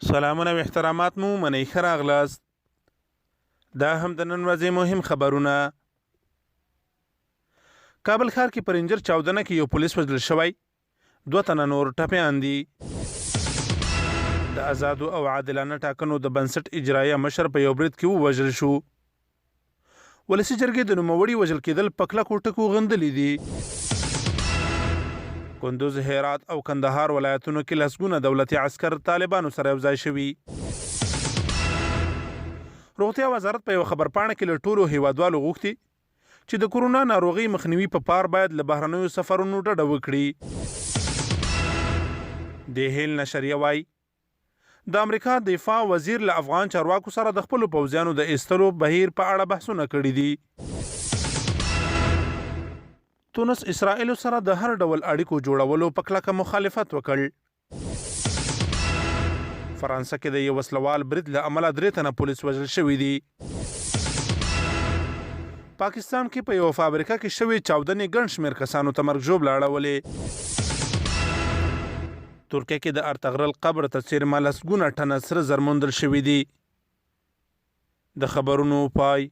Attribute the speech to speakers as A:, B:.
A: سلامونه او احترامات مو منئ ښه راغلاست. دا هم د نن ورځې مهم خبرونه. کابل ښار کې په رینجر چاودنه کې یو پولیس وژل شوی، 2 تنه نور ټپیان دي. د آزادو او عادلانه ټاکنو د بنسټ اجرایه مشر په یو برید کې ووژل شو. ولسي جرګې د نوموړي وژل کېدل په کلکو ټکو غندلي دي. کندوز، هرات او کندهار ولایتونو کې لسګونه دولتي عسکر طالبانو سره یو ځای شوي. روغتیا وزارت په یو خبرپاڼه کې له ټولو هیوادوالو غوښتي چې د کورونا ناروغۍ مخنیوي په پار باید له بهرنیو سفرونو ډډه وکړي. د هیل نشریه وایي د امریکا دفاع وزیر له افغان چارواکو سره د خپلو پوځیانو د ایستلو بهیر په اړه بحثونه کړي دي. تونس اسرائیلو سره د هر ډول اړیکو جوړولو په کلکه مخالفت وکړ. فرانسه کې د یو وسلوال برید له امله 3 تنه پولیس وژل شوي دي. پاکستان کې په یو فابریکه کې شوې چاودنې ګڼ شمېر کسانو ته مرګ ژوبله اړولې. ترکیه کې د ارتغرل قبر ته څیرمه لسګونه ټنه سره زر موندل شوي دي. د خبرونو پای.